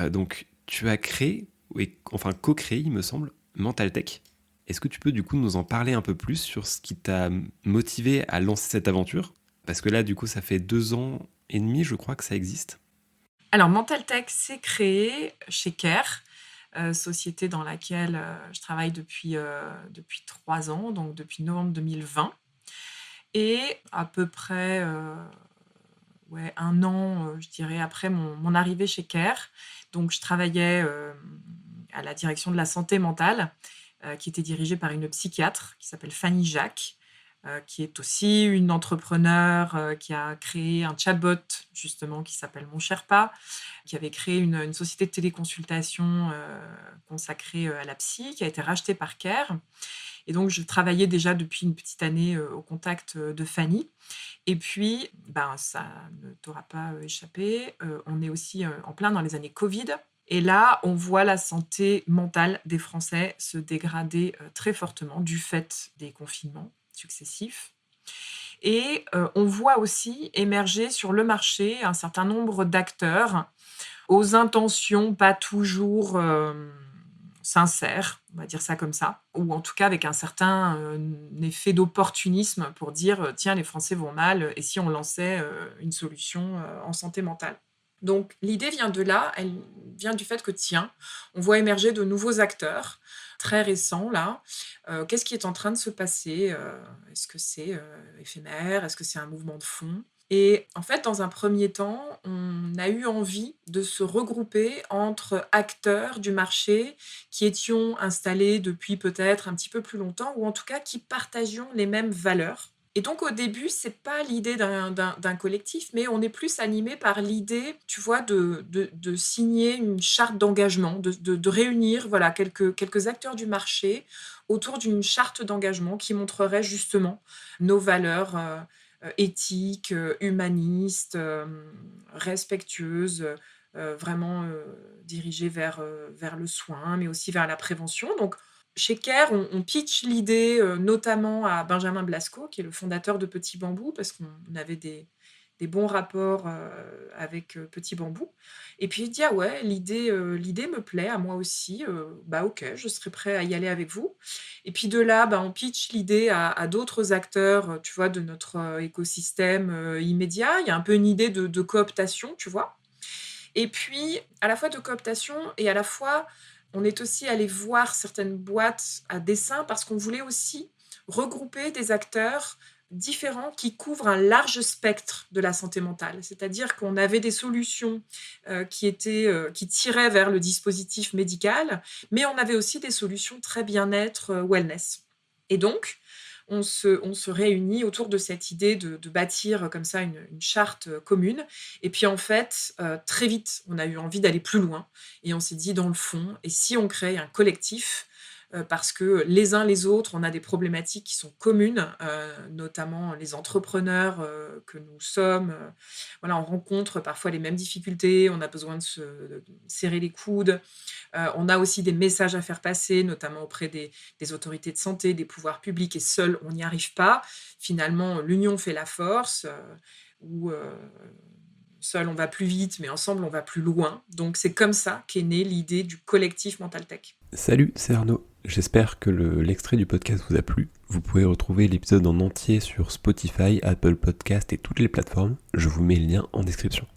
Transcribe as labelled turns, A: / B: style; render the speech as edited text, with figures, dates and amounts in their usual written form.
A: Donc, tu as créé, co-créé, il me semble, Mentaltech. Est-ce que tu peux du coup nous en parler un peu plus sur ce qui t'a motivé à lancer cette aventure? Parce que là, du coup, ça fait 2 ans et demi, je crois, que ça existe.
B: Alors, Mentaltech s'est créé chez Care, société dans laquelle je travaille depuis 3 ans, donc depuis novembre 2020. Et à peu près ouais, 1 an, je dirais, après mon arrivée chez Care. Donc, je travaillais à la direction de la santé mentale, qui était dirigée par une psychiatre qui s'appelle Fanny Jacques, qui est aussi une entrepreneure, qui a créé un chatbot justement qui s'appelle Mon Sherpa, qui avait créé une société de téléconsultation consacrée à la psy, qui a été rachetée par Care. Et donc, je travaillais déjà depuis une petite année au contact de Fanny. Et puis, ben, ça ne t'aura pas échappé, on est aussi en plein dans les années Covid. Et là, on voit la santé mentale des Français se dégrader très fortement du fait des confinements successifs. Et on voit aussi émerger sur le marché un certain nombre d'acteurs aux intentions pas toujours sincères, on va dire ça comme ça, ou en tout cas avec un certain effet d'opportunisme pour dire tiens, les Français vont mal, et si on lançait une solution en santé mentale. Donc l'idée vient de là, elle vient du fait que tiens, on voit émerger de nouveaux acteurs très récents là. Qu'est-ce qui est en train de se passer? Est-ce que c'est éphémère? Est-ce que c'est un mouvement de fond? Et en fait, dans un premier temps, on a eu envie de se regrouper entre acteurs du marché qui étions installés depuis peut-être un petit peu plus longtemps, ou en tout cas qui partagions les mêmes valeurs. Et donc au début, c'est pas l'idée d'un collectif, mais on est plus animé par l'idée, tu vois, de signer une charte d'engagement, de réunir voilà, quelques acteurs du marché autour d'une charte d'engagement qui montrerait justement nos valeurs éthiques, humanistes, respectueuses, vraiment dirigées vers le soin, mais aussi vers la prévention. Donc, chez Care, on pitch l'idée notamment à Benjamin Blasco, qui est le fondateur de Petit Bambou, parce qu'on avait des bons rapports avec Petit Bambou. Et puis il dit ah ouais, l'idée me plaît à moi aussi, bah ok, je serais prêt à y aller avec vous. Et puis de là, bah, on pitch l'idée à d'autres acteurs, tu vois, de notre écosystème immédiat. Il y a un peu une idée de cooptation, tu vois. Et puis, à la fois de cooptation et à la fois, on est aussi allé voir certaines boîtes à dessin parce qu'on voulait aussi regrouper des acteurs différents qui couvrent un large spectre de la santé mentale. C'est-à-dire qu'on avait des solutions qui tiraient vers le dispositif médical, mais on avait aussi des solutions très bien-être, wellness. Et donc, on se réunit autour de cette idée de bâtir comme ça une charte commune. Et puis en fait, très vite, on a eu envie d'aller plus loin et on s'est dit dans le fond, et si on crée un collectif? Parce que les uns les autres, on a des problématiques qui sont communes, notamment les entrepreneurs que nous sommes. Voilà, on rencontre parfois les mêmes difficultés, on a besoin de serrer les coudes. On a aussi des messages à faire passer, notamment auprès des autorités de santé, des pouvoirs publics, et seul, on n'y arrive pas. Finalement, l'union fait la force, ou seul, on va plus vite, mais ensemble, on va plus loin. Donc, c'est comme ça qu'est née l'idée du collectif Mentaltech.
A: Salut, c'est Arnaud. J'espère que l'extrait du podcast vous a plu. Vous pouvez retrouver l'épisode en entier sur Spotify, Apple Podcast et toutes les plateformes. Je vous mets le lien en description.